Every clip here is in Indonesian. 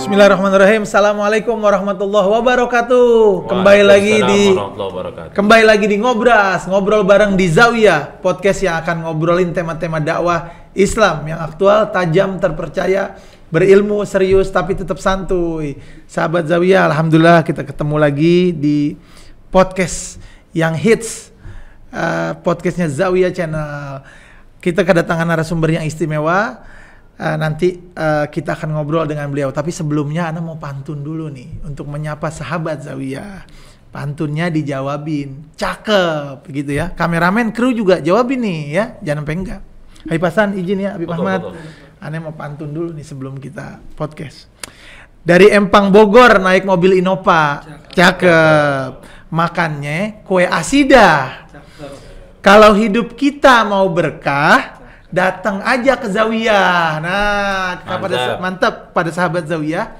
Bismillahirrahmanirrahim. Assalamualaikum warahmatullahi wabarakatuh. Kembali lagi di Ngobras, ngobrol bareng di Zawiyah, podcast yang akan ngobrolin tema-tema dakwah Islam yang aktual, tajam, terpercaya, berilmu, serius tapi tetap santuy. Sahabat Zawiyah, alhamdulillah kita ketemu lagi di podcast yang hits, podcastnya Zawiyah Channel. Kita kedatangan narasumber yang istimewa. Nanti kita akan ngobrol dengan beliau. Tapi sebelumnya Ana mau pantun dulu nih untuk menyapa sahabat Zawiyah. Pantunnya dijawabin, cakep gitu ya. Kameramen, kru juga jawabin nih ya, jangan sampai enggak. Habib Hasan izin ya, Habib Ahmad. Ana mau pantun dulu nih sebelum kita podcast. Dari Empang Bogor naik mobil Innova, cakep. Makannya kue asidah. Kalau hidup kita mau berkah, datang aja ke Zawiyah. Nah, mantap pada sahabat Zawiyah.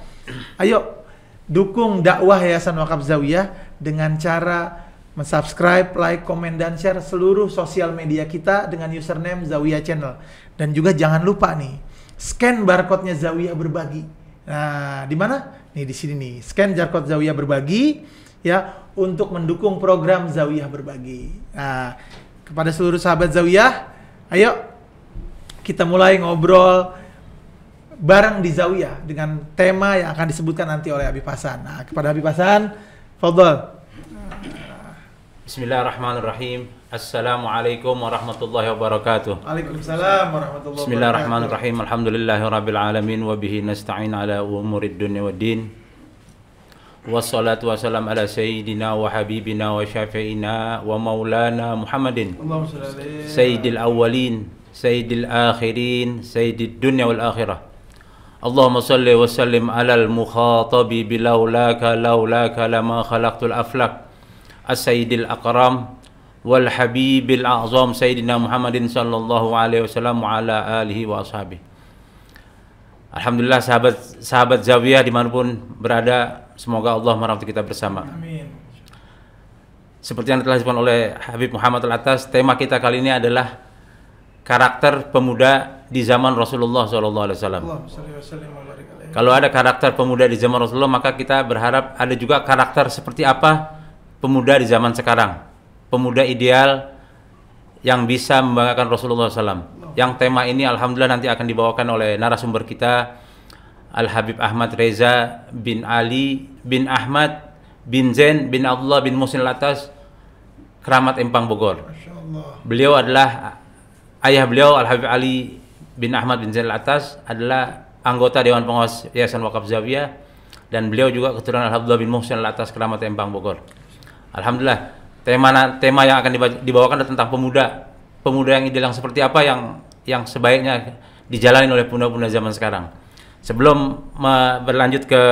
Ayo dukung dakwah Yayasan Wakaf Zawiyah dengan cara mensubscribe, like, komen, dan share seluruh sosial media kita dengan username Zawiyah Channel. Dan juga jangan lupa nih, scan barcode-nya Zawiyah Berbagi. Nah, di mana? Nih di sini nih, scan barcode Zawiyah Berbagi ya untuk mendukung program Zawiyah Berbagi. Nah, kepada seluruh sahabat Zawiyah, ayo kita mulai ngobrol bareng di Zawiyah dengan tema yang akan disebutkan nanti oleh Habib Hasan. Nah, kepada Habib Hasan, fadhol. Bismillahirrahmanirrahim. Assalamualaikum warahmatullahi wabarakatuh. Waalaikumsalam warahmatullahi wabarakatuh. Bismillahirrahmanirrahim. Alhamdulillahirabbil alamin wa bihi nasta'in ala umurid dunya waddin. Wassalatu wassalam ala sayyidina wa habibina wa syafi'ina wa maulana Muhammadin. Allahumma shalli alaihi sayyidil awwalin Sayyidil akhirin, Sayyidid dunya wal akhirah. Allahumma salli wa sallim alal mukhatabi bilaulaka laulaka lama khalaqtul aflak. As-sayyidil akram wal habibil a'zam Sayyidina Muhammadin sallallahu alaihi wasallam wa ala alihi wa ashabihi. Alhamdulillah sahabat Zawiyah dimanapun berada, semoga Allah merahmati kita bersama. Amin. Seperti yang telah disebutkan oleh Habib Muhammad Al-Atas, tema kita kali ini adalah karakter pemuda di zaman Rasulullah SAW. Kalau ada karakter pemuda di zaman Rasulullah, maka kita berharap ada juga karakter seperti apa pemuda di zaman sekarang. Pemuda ideal yang bisa membanggakan Rasulullah SAW. Yang tema ini alhamdulillah nanti akan dibawakan oleh narasumber kita, Al-Habib Ahmad Reza bin Ali bin Ahmad bin Zain bin Abdullah bin Muhsin Al-Atas, Keramat Empang Bogor. Beliau adalah ayah beliau, Al-Habib Ali bin Ahmad bin Zain Al-Atas, adalah anggota Dewan Pengawas Yayasan Wakaf Zawiyah, dan beliau juga keturunan Abdullah bin Muhsin Al-Atas, Keramat Empang Bogor. Alhamdulillah, tema yang akan dibawakan adalah tentang pemuda yang ideal, yang seperti apa yang sebaiknya dijalani oleh pemuda-pemuda zaman sekarang. Sebelum berlanjut ke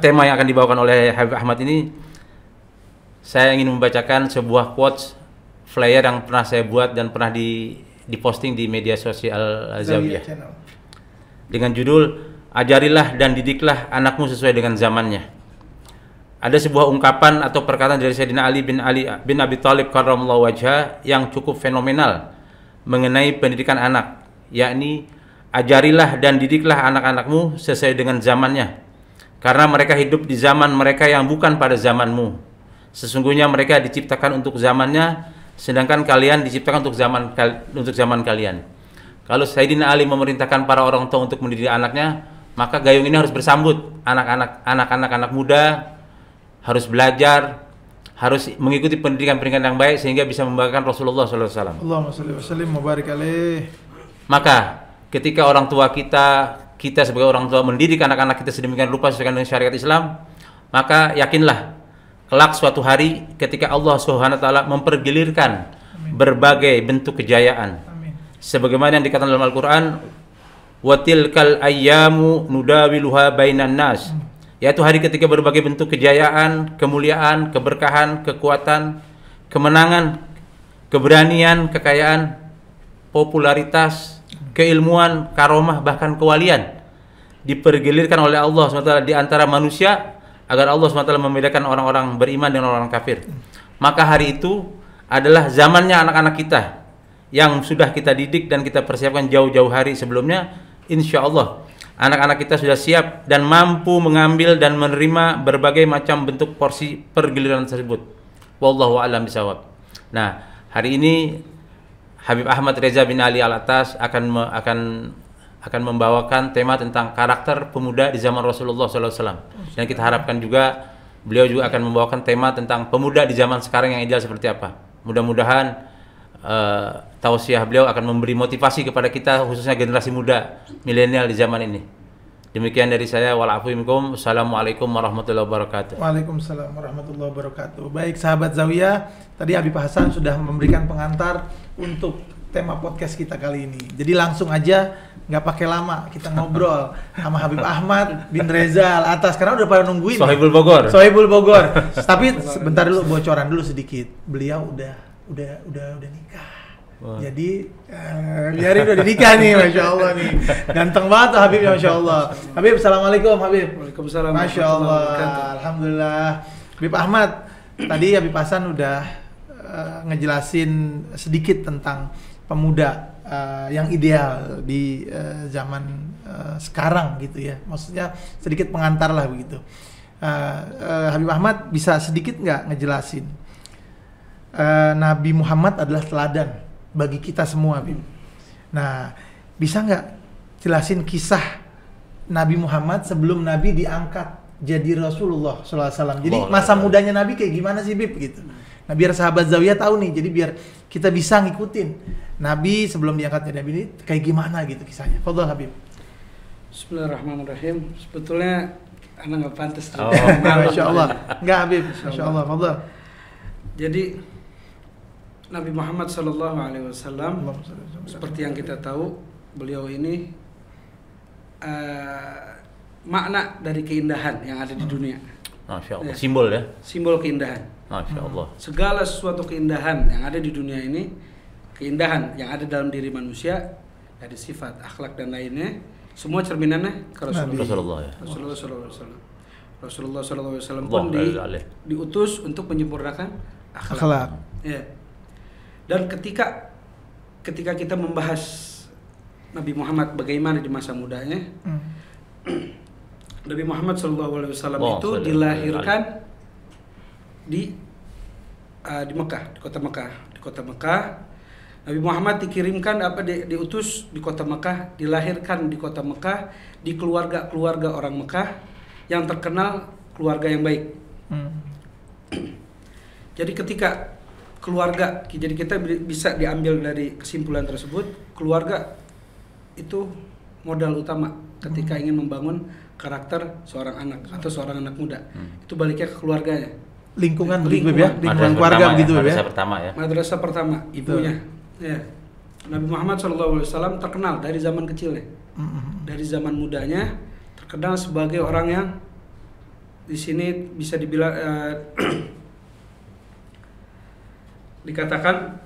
tema yang akan dibawakan oleh Habib Ahmad ini, saya ingin membacakan sebuah quotes flyer yang pernah saya buat dan pernah diposting di media sosial Zawiyah dengan judul "Ajarilah dan didiklah anakmu sesuai dengan zamannya". Ada sebuah ungkapan atau perkataan dari Sayyidina Ali bin Abi Thalib karramallahu wajhah yang cukup fenomenal mengenai pendidikan anak, yakni ajarilah dan didiklah anak-anakmu sesuai dengan zamannya, karena mereka hidup di zaman mereka yang bukan pada zamanmu. Sesungguhnya mereka diciptakan untuk zamannya, sedangkan kalian diciptakan untuk zaman kalian. Kalau Sayyidina Ali memerintahkan para orang tua untuk mendidik anaknya, maka gayung ini harus bersambut. Anak-anak muda harus belajar, harus mengikuti pendidikan yang baik sehingga bisa membanggakan Rasulullah SAW. Allahumma shalli wa sallim wa barik alaih. Maka ketika orang tua kita sebagai orang tua mendidik anak-anak kita sedemikian rupa sesuai dengan syariat Islam, maka yakinlah kelak suatu hari ketika Allah Subhanahu wa taala mempergilirkan berbagai bentuk kejayaan. Amin. Sebagaimana yang dikatakan dalam Al-Qur'an, "Wa tilkal ayyamu nudawiluha bainan nas." Yaitu hari ketika berbagai bentuk kejayaan, kemuliaan, keberkahan, kekuatan, kemenangan, keberanian, kekayaan, popularitas, keilmuan, karomah, bahkan kewalian dipergilirkan oleh Allah SWT di antara manusia, agar Allah SWT membedakan orang-orang beriman dengan orang kafir. Maka hari itu adalah zamannya anak-anak kita yang sudah kita didik dan kita persiapkan jauh-jauh hari sebelumnya. Insya Allah anak-anak kita sudah siap dan mampu mengambil dan menerima berbagai macam bentuk porsi pergiliran tersebut. Wallahu a'lam bishawab. Nah, hari ini Habib Ahmad Reza bin Ali Al-Attas akan membawakan tema tentang karakter pemuda di zaman Rasulullah SAW. Dan kita harapkan juga beliau juga akan membawakan tema tentang pemuda di zaman sekarang yang ideal seperti apa. Mudah-mudahan tausiah beliau akan memberi motivasi kepada kita, khususnya generasi muda milenial di zaman ini. Demikian dari saya. Wa'alaikum. Assalamualaikum warahmatullahi wabarakatuh. Waalaikumsalam warahmatullahi wabarakatuh. Baik sahabat Zawiyah, tadi Habib Hasan sudah memberikan pengantar untuk tema podcast kita kali ini. Jadi langsung aja, nggak pakai lama, kita ngobrol sama Habib Ahmad bin Reza Al-Attas. Karena udah pada nungguin. Sohibul Bogor. Tapi sebentar dulu, bocoran dulu sedikit. Beliau udah nikah. Wow. Jadi biarin udah nikah nih, masya Allah nih, ganteng banget tuh Habib, masya Allah. Habib, assalamualaikum Habib. Waalaikumsalam. Masya Allah, alhamdulillah. Habib Ahmad, tadi Habib Hasan udah ngejelasin sedikit tentang pemuda yang ideal di zaman sekarang gitu ya. Maksudnya sedikit pengantar lah begitu. Habib Ahmad bisa sedikit nggak ngejelasin? Nabi Muhammad adalah teladan bagi kita semua, Habib. Nah, bisa nggak jelasin kisah Nabi Muhammad sebelum Nabi diangkat jadi Rasulullah SAW? Jadi masa mudanya Nabi kayak gimana sih, Bib? Gitu. Nah, biar sahabat Zawiyah tahu nih, jadi biar kita bisa ngikutin Nabi sebelum diangkat jadi Nabi ini kayak gimana gitu kisahnya. Fadhal Habib. Bismillahirrahmanirrahim. Sebetulnya anak nggak pantas. Masya Allah. Nggak, Habib. Masya Allah. Fadhal. Jadi Nabi Muhammad SAW seperti yang kita tahu, beliau ini makna dari keindahan yang ada di dunia. Masya Allah. Simbol ya. Simbol keindahan. Masya Allah. Segala sesuatu keindahan yang ada di dunia ini, keindahan yang ada dalam diri manusia, dari sifat, akhlak dan lainnya, semua cerminannya ke Rasulullah. Rasulullah SAW pun diutus untuk menyempurnakan akhlak. Ya. Dan ketika kita membahas Nabi Muhammad bagaimana di masa mudanya, Nabi Muhammad SAW itu dilahirkan di Mekah, di kota Mekah. Nabi Muhammad dikirimkan diutus di kota Mekah, dilahirkan di kota Mekah, di keluarga orang Mekah yang terkenal keluarga yang baik. Jadi ketika keluarga, jadi kita bisa diambil dari kesimpulan tersebut, keluarga itu modal utama ketika ingin membangun karakter seorang anak atau seorang anak muda. Itu baliknya ke keluarganya. Lingkungan keluarga gitu ya. Madrasah pertama ya. Madrasah pertama, ibunya. Ya. Nabi Muhammad SAW terkenal dari zaman kecilnya. Dari zaman mudanya terkenal sebagai orang yang di sini bisa dibilang dikatakan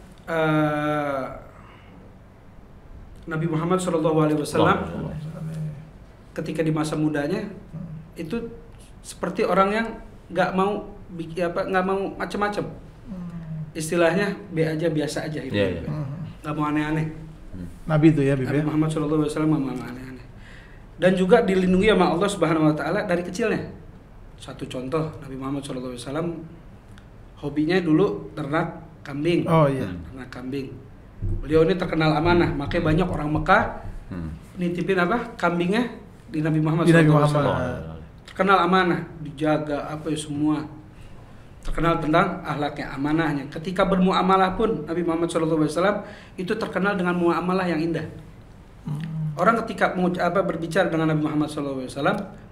Nabi Muhammad SAW ketika di masa mudanya itu seperti orang yang nggak mau macam-macam, istilahnya biasa aja gitu, nggak mau aneh-aneh. Nabi itu ya, Nabi Muhammad SAW nggak mau aneh-aneh, dan juga dilindungi sama Allah Subhanahu Wa Taala dari kecilnya. Satu contoh, Nabi Muhammad SAW hobinya dulu ternak kambing. Oh iya. Ternak kambing. Beliau ini terkenal amanah, makanya banyak orang Mekah nitipin kambingnya di Nabi Muhammad SAW. Terkenal amanah, dijaga semua. Terkenal tentang akhlaknya, amanahnya. Ketika bermuamalah pun Nabi Muhammad SAW itu terkenal dengan muamalah yang indah. Orang ketika berbicara dengan Nabi Muhammad SAW,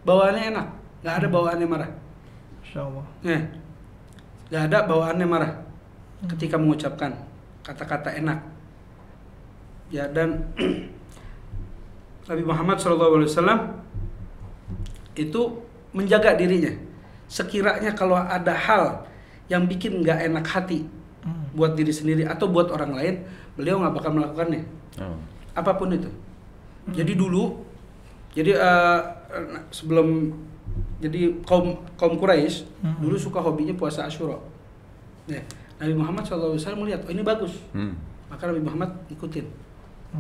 bawaannya enak, nggak ada bawaannya marah. Insya Allah. Nggak ada bawaannya marah ketika mengucapkan kata-kata enak. Ya, dan Nabi Muhammad SAW itu menjaga dirinya. Sekiranya kalau ada hal yang bikin nggak enak hati buat diri sendiri atau buat orang lain, beliau nggak bakal melakukannya. Apapun itu. Jadi dulu, sebelum jadi kaum Quraisy dulu suka hobinya puasa Asyura. Ya, Nabi Muhammad SAW melihat, ini bagus, maka Nabi Muhammad ikutin.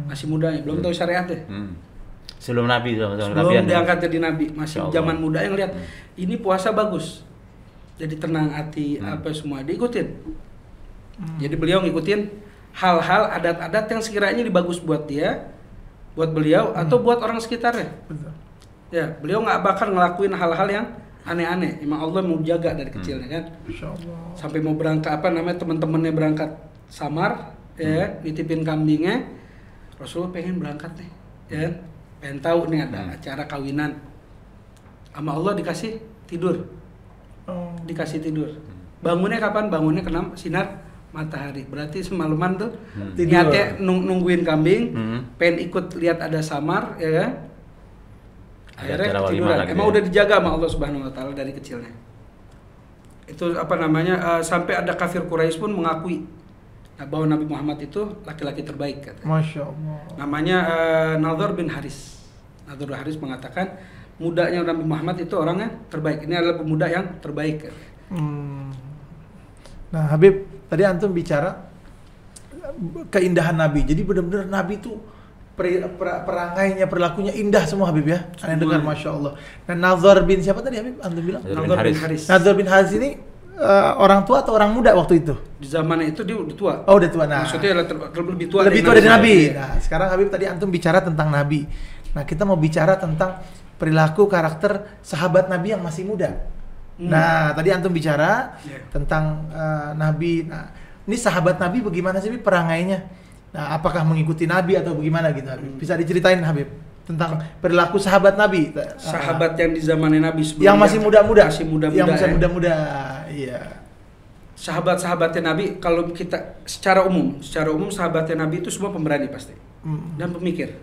Masih mudanya, belum tahu syariatnya. Sebelum Nabi, sebelum diangkat jadi Nabi, masih zaman muda yang lihat ini puasa bagus, jadi tenang hati, apa semua diikutin. Jadi beliau ngikutin hal-hal adat-adat yang sekiranya bagus buat dia, buat beliau atau buat orang sekitarnya. Betul. Ya, beliau nggak bakal ngelakuin hal-hal yang aneh-aneh. Emang Allah mau jaga dari kecilnya kan. Insyaallah. Sampai mau berangkat teman-temannya berangkat samar, ya, nitipin kambingnya. Rasulullah pengen berangkat nih, ya. Pengen tahu nih ada acara kawinan. Sama Allah dikasih tidur. Dikasih tidur. Bangunnya kapan? Bangunnya kena sinar matahari. Berarti semalaman tuh niatnya nungguin kambing, pengen ikut lihat ada samar, ya kan? Akhirnya tiduran. Emang udah dijaga sama Allah Subhanahu wa taala dari kecilnya. Itu sampai ada kafir Quraisy pun mengakui bahwa Nabi Muhammad itu laki-laki terbaik katanya. Masya Allah. Namanya Nadhr bin Haris. Nadhr bin Haris mengatakan mudanya Nabi Muhammad itu orangnya terbaik. Ini adalah pemuda yang terbaik. Nah, Habib, tadi antum bicara keindahan Nabi. Jadi benar-benar Nabi itu perangainya, perilakunya indah semua Habib ya. Saya dengar Masya Allah. Dan Nadhr bin siapa tadi Habib? Antum bilang? Nadhr bin Haris. Nadhr bin Haris ini orang tua atau orang muda waktu itu? Di zaman itu dia udah tua. Oh, udah tua. Nah, maksudnya lebih tua dari Nabi. Nah, sekarang Habib tadi antum bicara tentang Nabi. Nah, kita mau bicara tentang perilaku karakter sahabat Nabi yang masih muda. Nah, tadi antum bicara tentang Nabi. Nah, ini sahabat Nabi bagaimana sih Habib perangainya? Nah, apakah mengikuti Nabi atau bagaimana gitu Habib? Bisa diceritain Habib tentang perilaku sahabat Nabi. Sahabat yang di zamannya Nabi sebelumnya. Yang masih muda-muda. Yang masih muda-muda. Iya. Sahabat-sahabatnya Nabi, kalau kita secara umum sahabatnya Nabi itu semua pemberani pasti. Dan pemikir.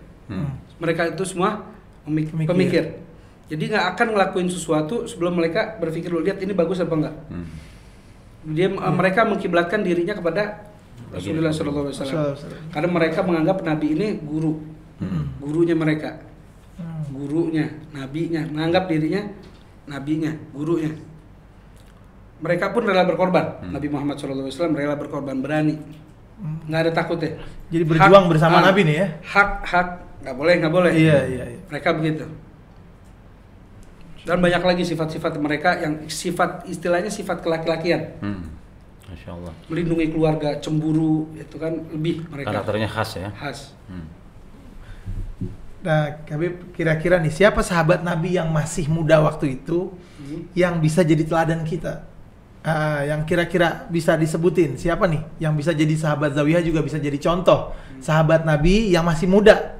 Mereka itu semua pemikir. Jadi nggak akan ngelakuin sesuatu sebelum mereka berpikir dulu, lihat ini bagus apa enggak. Mereka mengkiblatkan dirinya kepada Rasulullah SAW. Karena mereka menganggap Nabi ini guru, gurunya mereka, gurunya, nabinya, menganggap dirinya nabinya, gurunya. Mereka pun rela berkorban. Nabi Muhammad SAW rela berkorban, berani, nggak ada takutnya. Jadi berjuang bersama Nabi nih ya. Hak nggak boleh. Iya. Mereka begitu. Dan banyak lagi sifat-sifat mereka yang istilahnya sifat kelaki-lakian. Masya Allah. Melindungi keluarga, cemburu, itu kan lebih mereka. Karakternya khas ya. Khas. Nah, Habib, kira-kira nih siapa sahabat Nabi yang masih muda waktu itu yang bisa jadi teladan kita? Yang kira-kira bisa disebutin siapa nih yang bisa jadi sahabat Zawiyah, juga bisa jadi contoh sahabat Nabi yang masih muda.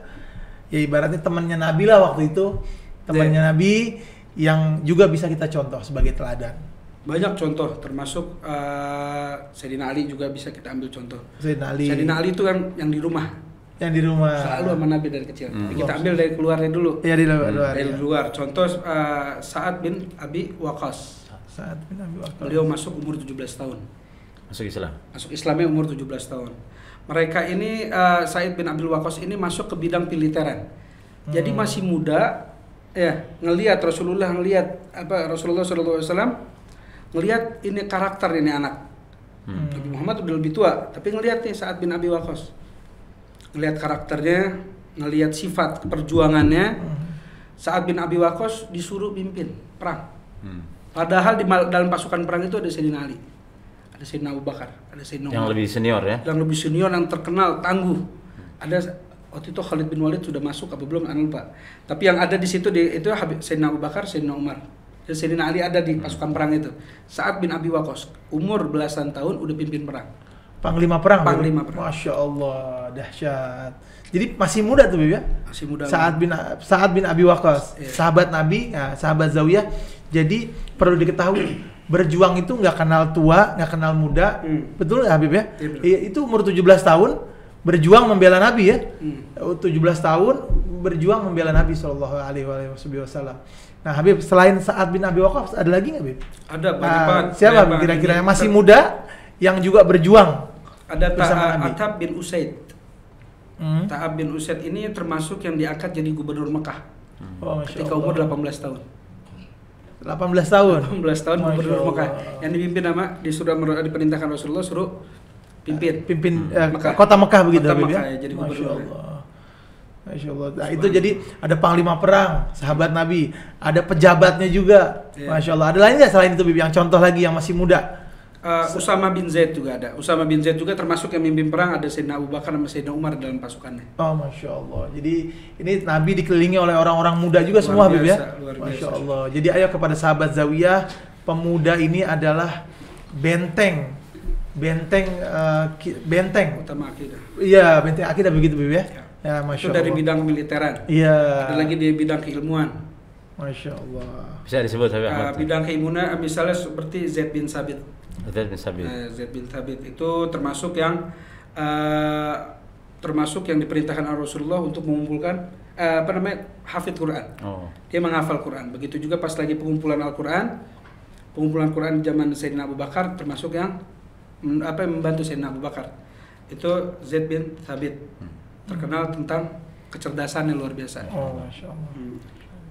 Ya ibaratnya temannya Nabi lah waktu itu, temannya Nabi yang juga bisa kita contoh sebagai teladan. Banyak contoh, termasuk Sayyidina Ali juga bisa kita ambil contoh. Sayyidina Ali itu kan yang di rumah. Yang di rumah. Selalu sama Nabi dari kecil. Kita ambil dari keluarnya dulu. Iya, dari luar. Contoh Sa'ad bin Abi Waqqas. Beliau masuk umur 17 tahun. Masuk Islam. Masuk Islamnya umur 17 tahun. Mereka ini Sa'id bin Abi Waqqas ini masuk ke bidang militeran. Jadi masih muda. Ya, Rasulullah SAW ngelihat ini karakter ini anak. Nabi Muhammad udah lebih tua, tapi ngelihat nih Sa'ad bin Abi Waqqas. Ngelihat karakternya, ngelihat sifat perjuangannya. Sa'ad bin Abi Waqqas disuruh pimpin perang. Padahal dalam pasukan perang itu ada Sayyidina Ali, ada Sayyidina Abu Bakar, ada Sayyidina Umar. Yang lebih senior ya? Yang lebih senior, yang terkenal, tangguh. Ada waktu itu Khalid bin Walid sudah masuk apa belum? Anu lupa. Tapi yang ada di situ itu Sayyidina Abu Bakar, Sayyidina Umar. Dan Sayyidina Ali ada di pasukan perang itu. Sa'ad bin Abi Waqqas umur belasan tahun udah pimpin perang. Panglima perang. Masya Allah, dahsyat. Jadi masih muda tuh ya? Masih muda. Sa'ad bin Abi Waqqas, sahabat Nabi, sahabat Zawiyah. Jadi perlu diketahui, berjuang itu nggak kenal tua, nggak kenal muda. Betul nggak Habib ya? Itu umur 17 tahun berjuang membela Nabi ya. 17 tahun berjuang membela Nabi SAW. Nah Habib, selain Sa'ad bin Abi Waqqas ada lagi nggak Habib? Ada banyak. Siapa kira-kira yang masih muda yang juga berjuang? Ada Ta'ab bin Usaid. Ta'ab bin Usaid ini termasuk yang diangkat jadi gubernur Mekah ketika umur 18 tahun. 18 tahun gubernur Mekah yang dipimpin diperintahkan Rasulullah suruh pimpin kota Mekah begitu Mekah ya, jadi gubernur. Masya Allah. Nah, itu jadi ada panglima perang, sahabat Nabi, ada pejabatnya juga. Masya Allah. Ada lain nggak selain itu, Bib? Yang contoh lagi yang masih muda? Usama bin Zaid juga ada. Usama bin Zaid juga termasuk yang mimpin perang. Ada Sayyidina Abu Bakar sama Sayyidina Umar dalam pasukannya. Oh, Masya Allah. Jadi ini Nabi dikelilingi oleh orang-orang muda juga semua, Bib ya? Masya Allah. Jadi ayo kepada sahabat Zawiyah, pemuda ini adalah benteng Utama akidah. Iya, benteng akidah begitu, Bib ya? Ya, Masya Itu dari Allah. bidang militeran. Iya. Ada lagi di bidang keilmuan. Masya Allah. Bisa disebut Habib Ahmad. Bidang keilmuan misalnya seperti Zaid bin Sabit. Zaid bin Sabit. Zaid bin Sabit itu termasuk yang diperintahkan oleh Rasulullah untuk mengumpulkan hafidz Quran. Dia menghafal Quran. Begitu juga pas lagi pengumpulan Quran di zaman Sayyidina Abu Bakar, termasuk yang membantu Sayyidina Abu Bakar. Itu Zaid bin Sabit. Terkenal tentang kecerdasannya luar biasa. Oh, Masya Allah.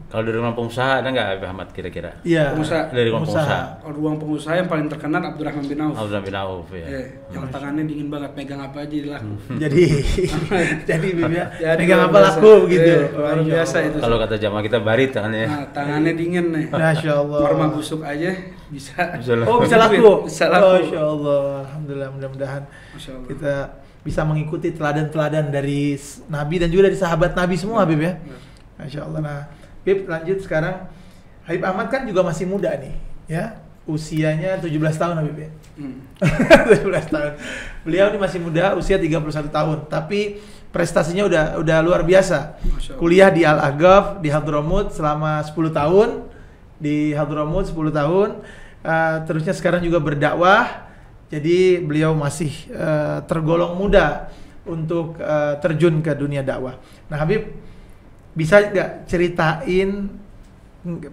Kalau dari ruang pengusaha ada nggak Habib Ahmad kira-kira? Iya. Dari ruang pengusaha. Ruang pengusaha yang paling terkenal Abdurrahman bin Auf. Abdurrahman bin Auf ya. Yang tangannya dingin banget, megang apa aja laku. jadi Bib ya, megang apa laku begitu. Luar biasa itu. Kalau kata jamaah kita barit tangannya. Nah, tangannya dingin nih. Masya Allah. Merma busuk aja bisa. Oh, bisa laku. Bisa laku. Masya Allah. Alhamdulillah, mudah-mudahan kita bisa mengikuti teladan-teladan dari Nabi dan juga dari sahabat Nabi semua, Bib ya. Masya Allah. Nah, Bib, lanjut sekarang. Habib Ahmad kan juga masih muda nih, ya. Usianya 17 tahun, Habib ya. 17 tahun. Beliau ini masih muda, usia 31 tahun, tapi prestasinya udah luar biasa. Kuliah di Al-Agaf di Hadramut selama 10 tahun. Di Hadramut 10 tahun. Terusnya sekarang juga berdakwah. Jadi beliau masih tergolong muda untuk terjun ke dunia dakwah. Nah, Habib, bisa nggak ceritain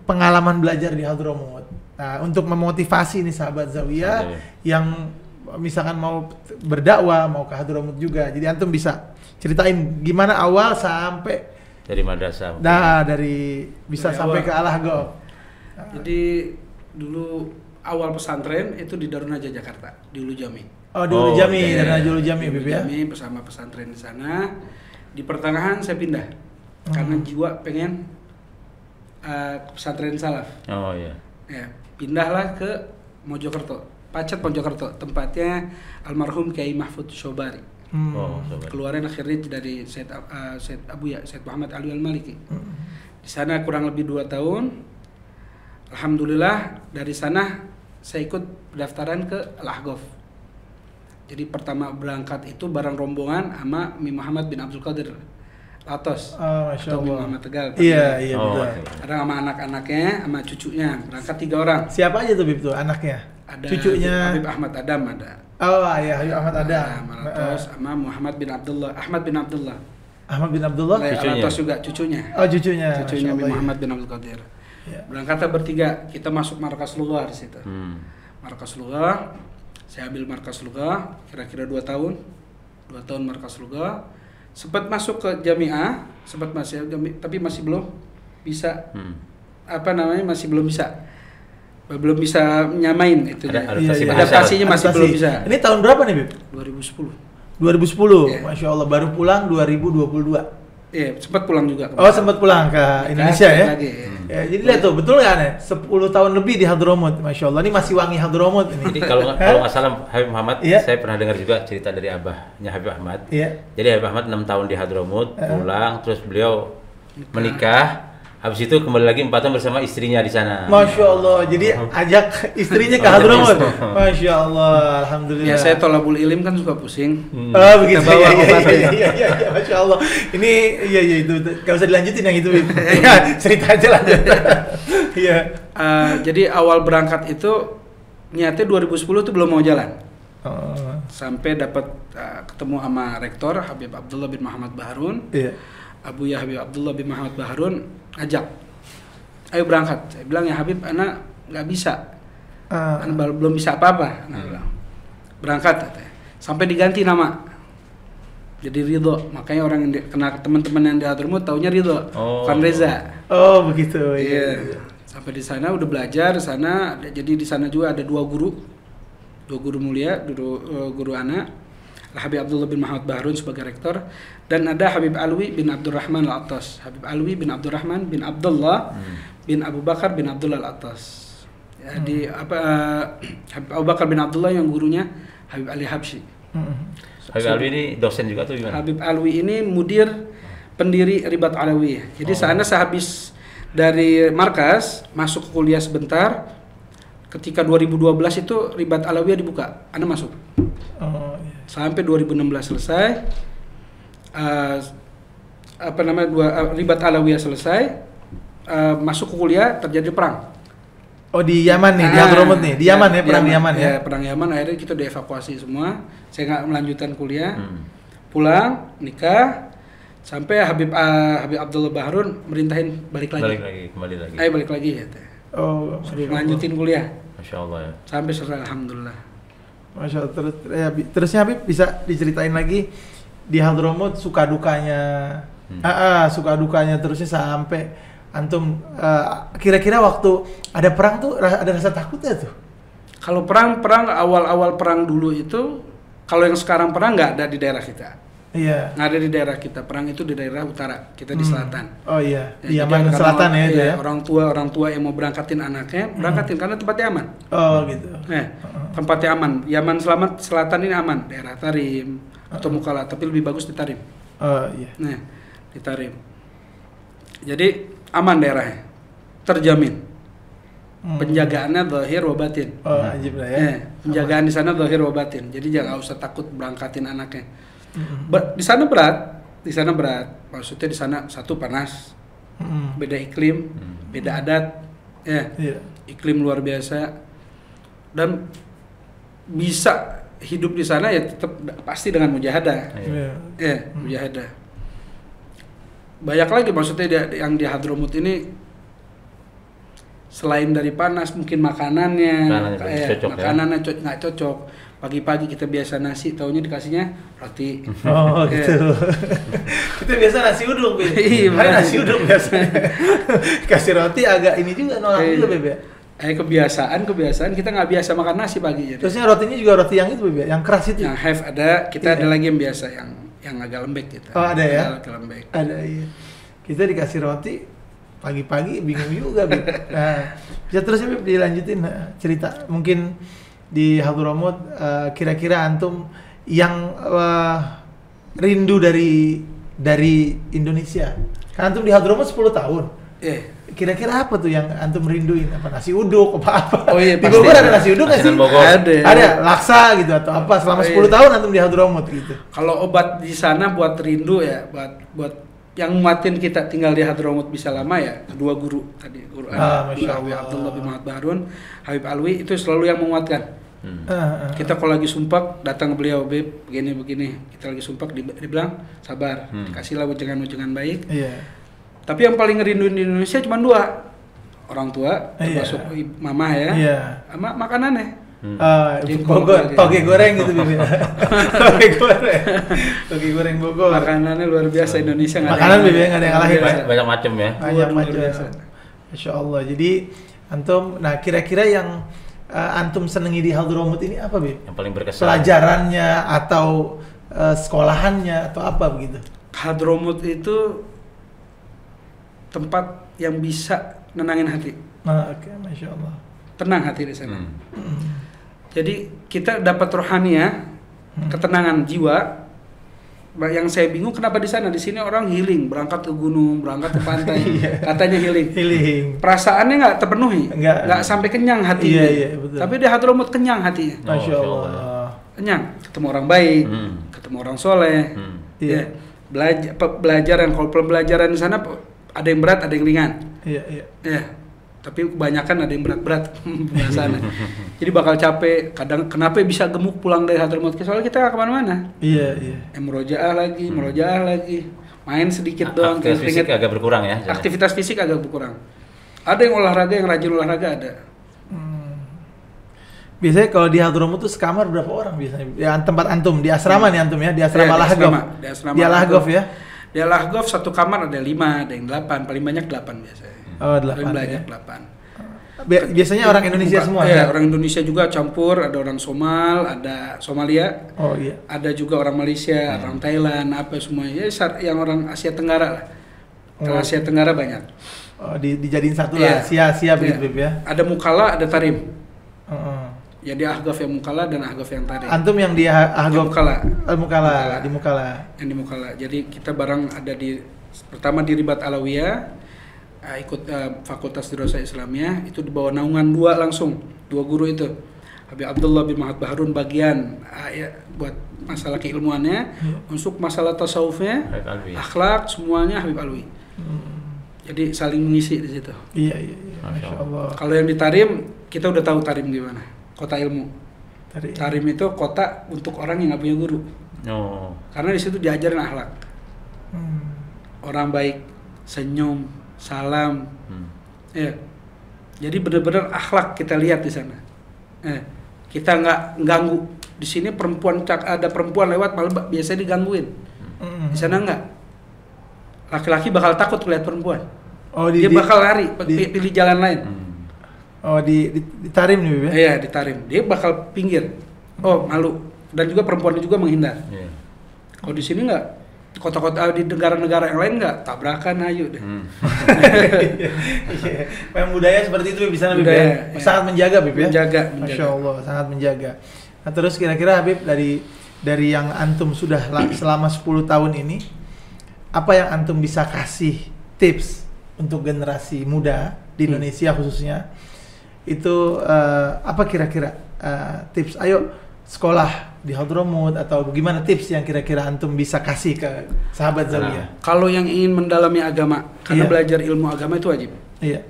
pengalaman belajar di Hadramut? Nah, untuk memotivasi nih sahabat Zawiyah yang misalkan mau berdakwah, mau ke Hadramut juga. Jadi antum bisa ceritain gimana awal sampai dari madrasah. Nah, bisa sampai ke Al-Agaf. Jadi dulu awal pesantren itu di Darun Najah Jakarta, di Ulu Jami. Oh, di Ulu Jami, Ulu Jami, Bib ya. Jami bersama pesantren di sana. Di pertengahan saya pindah. Karena jiwa pengen pesantren salaf. Oh iya. Ya, pindahlah ke Mojokerto, Pacet Mojokerto, tempatnya almarhum Kiai Mahfud Sobari. Keluaran akhirnya dari Said Muhammad Ali Al-Maliki. Di sana kurang lebih 2 tahun. Alhamdulillah dari sana saya ikut pendaftaran ke Al-Ahqaf. Jadi pertama berangkat itu bareng rombongan sama Mi Muhammad bin Abdul Qadir Latos atau Mi Muhammad Tegal. Iya betul. Ada sama anak-anaknya, sama cucunya, berangkat 3 orang. Siapa aja tuh, Bib, tuh anaknya? Ada cucunya Habib Ahmad Adam ada. Oh iya, Habib Ahmad Adam. Latos sama Muhammad bin Abdullah, Ahmad bin Abdullah. Cucunya. Latos juga cucunya. Oh, cucunya Mi Muhammad bin Abdul Qadir. Berangkatlah bertiga, kita masuk markas Lughah di situ. Markas Lughah, saya ambil markas Lughah, kira-kira 2 tahun. 2 tahun markas Lughah. Sempat masuk ke Jami'ah, tapi masih belum bisa. Masih belum bisa nyamain itu. Adaptasinya masih belum bisa. Ini tahun berapa nih, Bib? 2010. 2010. Yeah. Masya Allah, baru pulang 2022. Iya, sempat pulang juga. Sempat pulang ke Indonesia ya. Ya, jadi lihat tuh, betul nggak nih? 10 tahun lebih di Hadramut, Masya Allah. Ini masih wangi Hadramut ini. Jadi kalau nggak salah Habib Muhammad, saya pernah dengar juga cerita dari abahnya Habib Ahmad. Jadi Habib Ahmad 6 tahun di Hadramut, pulang, terus beliau menikah. Habis itu kembali lagi 4 tahun bersama istrinya di sana. Masya Allah, jadi ajak istrinya ke Hadramut. Masya Allah, alhamdulillah. Ya, saya tolabul ilim kan suka pusing. Begitu. Iya, Masya Allah. Ini itu nggak usah dilanjutin yang itu. Cerita aja lanjut. Iya. Jadi awal berangkat itu niatnya 2010 tuh belum mau jalan. Sampai dapat ketemu sama rektor Habib Abdullah bin Muhammad Baharun. Iya. Abu Ya Habib Abdullah bin Muhammad Baharun ajak, ayo berangkat. Saya bilang, ya Habib, anak nggak bisa, anak belum bisa apa-apa. Anak bilang, berangkat katanya. Sampai diganti nama, jadi Ridho. Makanya orang yang kenal teman-teman yang di Hadramut taunya Ridho, bukan Reza. Oh begitu. Iya. Sampai di sana udah belajar di sana. Jadi di sana juga ada 2 guru mulia, guru anak. Habib Abdullah bin Muhammad Bahrun sebagai rektor, dan ada Habib Alwi bin Abdurrahman Al-Attas. Habib Alwi bin Abdurrahman bin Abdullah bin Abu Bakar bin Abdullah Al-Attas. Ya, Habib Abu Bakar bin Abdullah yang gurunya Habib Ali Habsyi. Habib Alwi ini dosen juga tuh gimana? Habib Alwi ini mudir pendiri Ribat Alawiyah. Jadi saya sehabis dari markas masuk kuliah sebentar, ketika 2012 itu Ribat Alawiyah dibuka, Anda masuk. Sampai 2016 selesai, Ribat Alawiyah selesai, masuk ke kuliah, terjadi perang. Oh, di Yaman nih, di Hadramut nih, di Yaman ya, perang Yaman ya. Perang Yaman, akhirnya kita dievakuasi semua. Saya nggak melanjutkan kuliah, pulang, nikah, sampai Habib Abdullah Bahrun merintahin balik lagi. Kembali lagi. Ayo balik lagi ya. Oh, lanjutin kuliah. Masya Allah ya. Sampai selesai, alhamdulillah. Masya Allah. Terusnya Habib bisa diceritain lagi di Hadramut suka dukanya, suka dukanya terusnya sampai antum kira-kira waktu ada perang tuh ada rasa takutnya tuh? Kalau perang awal-awal perang dulu itu, kalau yang sekarang perang nggak ada di daerah kita. Iya. Nggak ada di daerah kita. Perang itu di daerah utara, kita di selatan. Oh iya. Di Yaman selatan ya itu ya. Orang tua yang mau berangkatin anaknya, berangkatin karena tempatnya aman. Oh gitu. Tempatnya aman. Yaman selatan ini aman, daerah Tarim atau Mukalla, tapi lebih bagus di Tarim. Oh iya. Nah, di Tarim. Jadi aman daerahnya, terjamin. Penjagaannya zahir wa batin. Oh, ajib lah ya. Penjagaan di sana zahir wa batin. Jadi jangan usah takut berangkatin anaknya. Di sana berat. Maksudnya di sana satu panas, beda iklim, beda adat, iklim luar biasa, dan bisa hidup di sana ya tetap pasti dengan mujahadah. Mujahadah. Banyak lagi maksudnya yang di Hadramut ini, selain dari panas mungkin makanannya nggak cocok. Pagi-pagi kita biasa nasi, taunya dikasihnya roti. Oh gitu. Kita biasa nasi uduk, Beb. Iya, nasi uduk biasanya. Kasih roti agak ini juga nolak juga, Beb. Kebiasaan kita nggak biasa makan nasi pagi. Terusnya rotinya juga roti yang itu, Beb, yang keras itu. Yang have ada, kita ada lagi yang biasa yang agak lembek gitu. Oh ada ya? Agak lembek. Ada iya. Kita dikasih roti pagi-pagi bingung juga, Beb. Nah, bisa terus ya, Beb, dilanjutin cerita. Mungkin di Hadramut kira-kira antum yang rindu dari Indonesia. Kan antum di Hadramut 10 tahun. Kira-kira apa tuh yang antum rinduin? Apa nasi uduk apa? Oh iya, di Bogor ada nasi uduk nggak sih? Ada laksa gitu atau apa selama 10 tahun antum di Hadramut gitu. Kalau obat di sana buat rindu ya, buat yang nguatin kita tinggal di Hadramut bisa lama ya, kedua guru tadi, guru Habib Abdullah bin Muhammad Bahrun, Habib Alwi itu selalu yang menguatkan. Kita kalau lagi sumpah datang ke beliau, Beb, begini, kita lagi sumpah dibilang sabar, kasihlah ujangan-ujangan baik. Tapi yang paling ngerinduin di Indonesia cuma 2, orang tua, termasuk mama ya, sama makanannya. Bogor, toge goreng gitu, Bibi. Toge goreng Bogor. Makanannya luar biasa Indonesia. Makanan Bibi nggak ada yang ngalahin. Banyak macam ya. Banyak macam. Masya Allah. Jadi antum, nah kira-kira yang antum senengi di Hadramut ini apa, Bib? Yang paling berkesan. Pelajarannya atau sekolahannya atau apa begitu? Hadramut itu tempat yang bisa nenangin hati. Oke, Masya Allah. Tenang hati di sana. Jadi kita dapat rohaniah, ketenangan jiwa. Yang saya bingung kenapa di sana, di sini orang healing, berangkat ke gunung, berangkat ke pantai, katanya healing. Perasaannya nggak terpenuhi, nggak sampai kenyang hatinya. Betul. Tapi di Hadramut kenyang hatinya. Masya Allah. Kenyang, ketemu orang baik, ketemu orang soleh. Belajaran, kalau pembelajaran di sana ada yang berat, ada yang ringan. Tapi kebanyakan ada yang berat-berat pembahasannya. Jadi bakal capek. Kadang kenapa bisa gemuk pulang dari Hadramut? Soalnya kita nggak kemana-mana. Merojaah lagi, main sedikit doang. Aktivitas fisik agak berkurang ya. Aktivitas fisik agak berkurang. Ada yang olahraga, yang rajin olahraga ada. Biasanya kalau di Hadramut tuh sekamar berapa orang biasanya? Ya tempat antum di asrama nih antum ya, di asrama Lahgov. Di Lahgov ya. Di Lahgov satu kamar ada 5, ada yang 8, paling banyak 8 biasanya. Oh, 8. Paling banyak 8. Biasanya orang Indonesia semua ya? Orang Indonesia juga campur, ada orang Somal, ada Somalia. Oh iya. Ada juga orang Malaysia, orang Thailand, apa semuanya. Ya, yang orang Asia Tenggara lah. Kalau Asia Tenggara banyak. Oh, dijadiin satu lah, sia-sia begitu Bib ya. Ada mukala, ada tarim. Jadi ahgaf yang mukala dan ahgaf yang tarim. Antum yang di ahgaf mukala. Di mukala. Yang di mukala. Jadi kita bareng ada pertama di Ribat Alawiyah. Ikut Fakultas Dirasah Islamiyah, itu di bawah naungan dua guru itu. Habib Abdullah bin Muhammad Baharun bagian buat masalah keilmuannya, untuk masalah tasawufnya, akhlak semuanya Habib Alwi. Jadi saling mengisi di situ. Iya. Masya Allah. Kalau yang di Tarim, kita udah tahu Tarim di mana, kota ilmu. Tarim itu kota untuk orang yang nggak punya guru. Karena di situ diajarin akhlak. Orang baik, senyum, salam, ya. Jadi benar-benar akhlak kita lihat di sana. Kita nggak ganggu. Di sini ada perempuan lewat malah biasa digangguin. Di sana nggak. Laki-laki bakal takut lihat perempuan. Dia bakal lari, pilih jalan lain. Di Tarim nih, Bib? Iya, di Tarim. Dia bakal pinggir. Malu. Dan juga perempuan juga menghindar. Kalau di sini nggak. Kota-kota di negara-negara yang lain nggak tabrakan, ayo deh. Memang budaya seperti itu bisa Bib ya. Sangat menjaga Bib ya. Menjaga. Masya Allah, sangat menjaga. Nah terus kira-kira Habib dari yang antum sudah selama 10 tahun ini, apa yang antum bisa kasih tips untuk generasi muda di Indonesia khususnya? Itu apa kira-kira tips? Ayo sekolah di Hadramut atau bagaimana tips yang kira-kira antum bisa kasih ke sahabat Zawiyah? Kalau yang ingin mendalami agama, karena belajar ilmu agama itu wajib. Iya.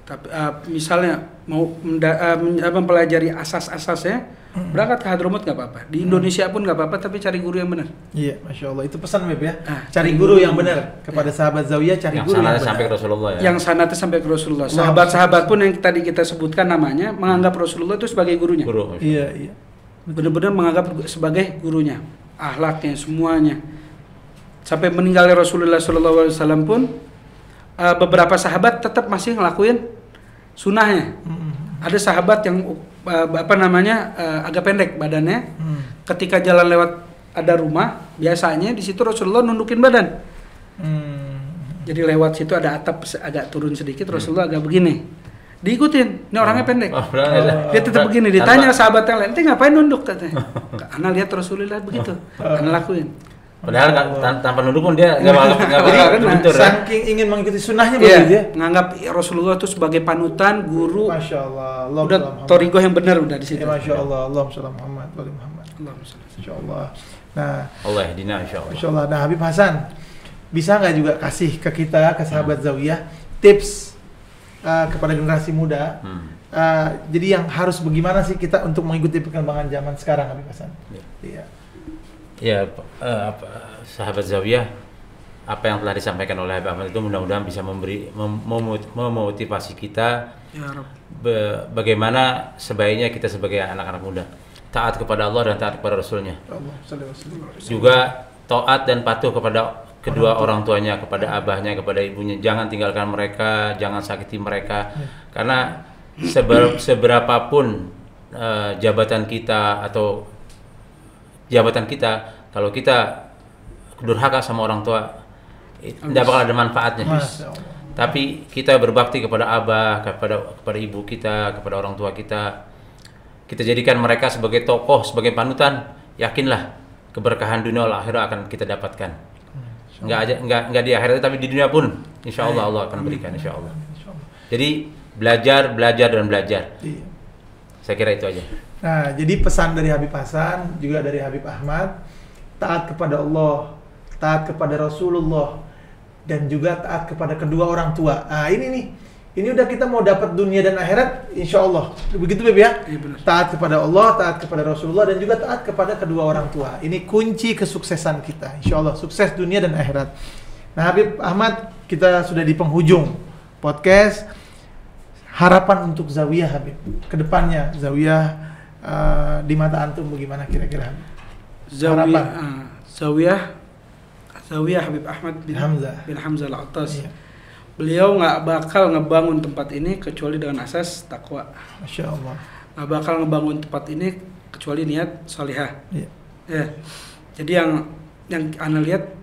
Tapi misalnya mau mempelajari asas-asasnya, berangkat ke Hadramut nggak apa-apa. Di Indonesia pun nggak apa-apa, tapi cari guru yang benar. Iya, Masya Allah. Itu pesan Bib ya. Cari guru yang benar kepada sahabat Zawiyah, cari guru yang benar. Sampai ke Rasulullah ya. Yang sanatnya sampai ke Rasulullah. Sahabat-sahabat pun yang tadi kita sebutkan namanya menganggap Rasulullah itu sebagai gurunya. Iya. Benar-benar menganggap sebagai gurunya, akhlaknya semuanya. Sampai meninggalnya Rasulullah SAW pun beberapa sahabat tetap masih ngelakuin sunnahnya. Ada sahabat yang agak pendek badannya. Ketika jalan lewat ada rumah, biasanya di situ Rasulullah nundukin badan. Jadi lewat situ ada atap agak turun sedikit, Rasulullah agak begini. Diikutin, ini orangnya pendek. Dia tetap begini, ditanya sahabat yang lain, "Ente ngapain nunduk?" katanya. Ana lihat Rasulullah begitu, ana lakuin. Padahal tanpa nunduk pun dia nggak bakal saking ingin mengikuti sunnahnya dia. Menganggap Rasulullah itu sebagai panutan, guru. Masya Allah. Udah torigoh yang benar udah di situ. Masya Allah. Allahumma sholli Muhammad wa ali Muhammad. Masya Allah. Nah, Allah yahdina insyaallah. Masya Allah. Nah, Habib Hasan, bisa nggak juga kasih ke kita, ke sahabat Zawiyah, tips kepada generasi muda? Jadi yang harus bagaimana sih kita untuk mengikuti perkembangan zaman sekarang, Habib Hasan? Sahabat Zawiyah, apa yang telah disampaikan oleh Habib Ahmad itu mudah-mudahan bisa memotivasi kita bagaimana sebaiknya kita sebagai anak-anak muda taat kepada Allah dan taat kepada Rasulnya. Juga taat dan patuh kepada kedua orang tuanya, kepada abahnya, kepada ibunya. Jangan tinggalkan mereka, jangan sakiti mereka. Karena seberapapun jabatan kita, kalau kita durhaka sama orang tua, tidak bakal ada manfaatnya. Tapi kita berbakti kepada abah, kepada ibu kita, kepada orang tua kita. Kita jadikan mereka sebagai tokoh, sebagai panutan. Yakinlah keberkahan dunia dan akhirat akan kita dapatkan. Enggak di akhirat, tapi di dunia pun insya Allah Allah akan berikan, insya Allah. Jadi belajar dan belajar. Saya kira itu aja. Nah, jadi pesan dari Habib Hasan juga dari Habib Ahmad, taat kepada Allah, taat kepada Rasulullah, dan juga taat kepada kedua orang tua. Nah, ini udah kita mau dapat dunia dan akhirat, insya Allah. Begitu Beb ya? Taat kepada Allah, taat kepada Rasulullah, dan juga taat kepada kedua orang tua. Ini kunci kesuksesan kita, insya Allah. Sukses dunia dan akhirat. Nah, Habib Ahmad, kita sudah di penghujung podcast. Harapan untuk Zawiyah, Habib, kedepannya Zawiyah di mata antum bagaimana kira-kira? Zawiyah Habib Ahmad bin Hamzah Al-Attas. beliau nggak bakal ngebangun tempat ini kecuali dengan asas takwa. Masya Allah. Nggak bakal ngebangun tempat ini kecuali niat salihah. Iya. Ya. Jadi yang ana lihat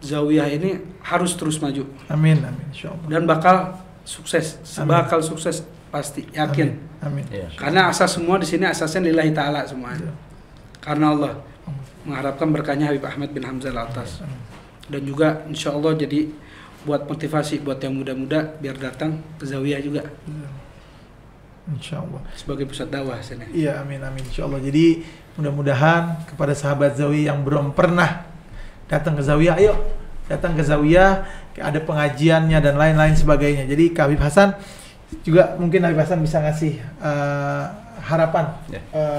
Zawiyah ini harus terus maju. Amin, amin, insya Allah. Dan bakal sukses, bakal sukses pasti, yakin. Amin. Ya. Karena asas semua di sini asasnya lillahi ta'ala semua. Ya. Karena Allah mengharapkan berkahnya Habib Ahmad bin Hamzah Al-Attas. Dan juga insya Allah jadi buat motivasi buat yang muda-muda biar datang ke Zawiyah juga. Insya Allah. Sebagai pusat dakwah sini. Iya, amin, amin, insya Allah. Jadi mudah-mudahan kepada sahabat Zawiyah yang belum pernah datang ke Zawiyah, ayo datang ke Zawiyah, ada pengajiannya dan lain-lain sebagainya. Jadi Kak Habib Hasan juga mungkin Habib Hasan bisa ngasih harapan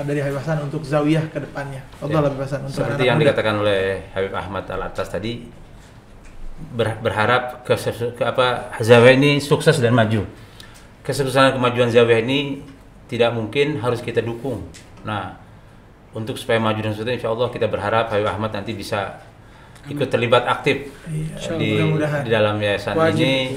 dari Habib Hasan untuk Zawiyah ke depannya. Habib Hasan untuk seperti yang dikatakan oleh Habib Ahmad Al-Attas tadi, berharap ke Zawiyah ini sukses dan maju. Kesuksesan kemajuan Zawiyah ini tidak mungkin harus kita dukung. Nah, untuk supaya maju dan sukses, insya Allah kita berharap Habib Ahmad nanti bisa ikut terlibat aktif di dalam yayasan ini.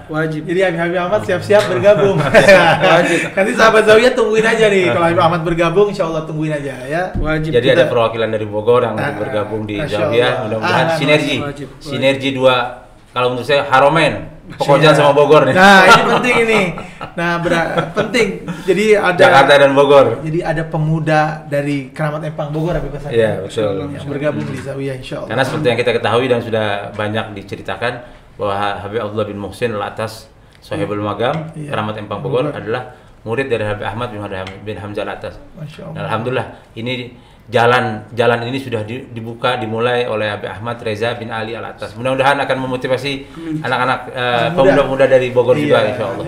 Wajib. Jadi Habib Ahmad siap-siap bergabung. Wajib. Nanti sahabat Zawiyah tungguin aja nih kalau Habib Ahmad bergabung, insya Allah tungguin aja ya. Wajib. Jadi ada perwakilan dari Bogor yang bergabung di Zawiyah. Mudah-mudahan sinergi dua. Kalau menurut saya Haromen, Pekojan sama Bogor nih. Nah, ini penting ini. Nah, penting. Jadi ada Jakarta dan Bogor. Jadi ada pemuda dari Keramat Empang Bogor Habib Hasan. Iya, betul. Yang bergabung di Zawiyah insyaallah. Karena seperti yang kita ketahui dan sudah banyak diceritakan bahwa Habib Abdullah bin Muhsin Al-Attas Sohibul Magam Keramat Empang Bogor adalah murid dari Habib Ahmad bin Hamzah Al-Attas. Alhamdulillah ini jalan ini sudah dimulai oleh Habib Ahmad Reza bin Ali Al-Attas. Mudah-mudahan akan memotivasi anak-anak pemuda-pemuda dari Bogor juga insyaallah.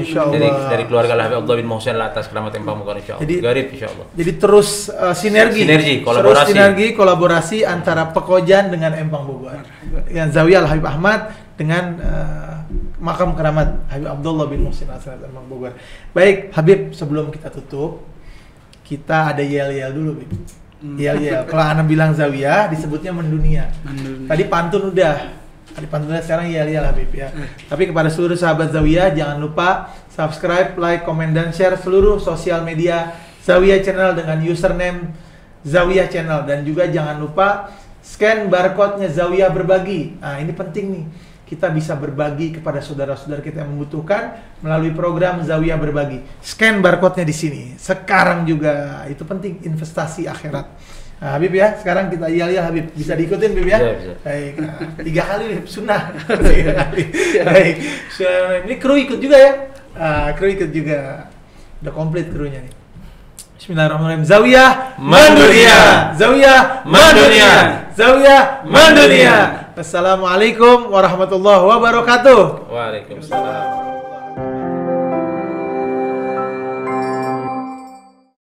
Dari keluarga Habib Abdullah bin Muhsin Al-Attas Keramat Empang Bogor insyaallah. Garib insyaallah. Jadi terus sinergi kolaborasi antara Pekojan dengan Empang Bogor. Dengan Zawiyah Habib Ahmad dengan makam keramat Habib Abdullah bin Muhsin Al-Attas Empang Bogor. Baik, Habib, sebelum kita tutup, kita ada yel-yel dulu, Bib. Iya. Kalau Ana bilang Zawiyah disebutnya mendunia. Tadi pantun udah. Sekarang iya Habib ya. Tapi kepada seluruh sahabat Zawiyah jangan lupa subscribe, like, komen dan share seluruh sosial media Zawiyah Channel dengan username Zawiyah Channel, dan juga jangan lupa scan barcode-nya Zawiyah Berbagi. Nah, ini penting nih. Kita bisa berbagi kepada saudara-saudara kita yang membutuhkan melalui program Zawiyah Berbagi. Scan barcode-nya di sini. Sekarang juga itu penting, investasi akhirat. Nah, Habib ya, sekarang kita Habib. Bisa diikutin Habib ya? Bisa. Baik. Nah, 3 kali Habib, sunnah. Baik. Ini kru ikut juga ya? Kru ikut juga. Udah komplit krunya nih. Bismillahirrahmanirrahim. Zawiyah mendunia. Zawiyah mendunia. Zawiyah mendunia. Assalamualaikum warahmatullahi wabarakatuh. Waalaikumsalam.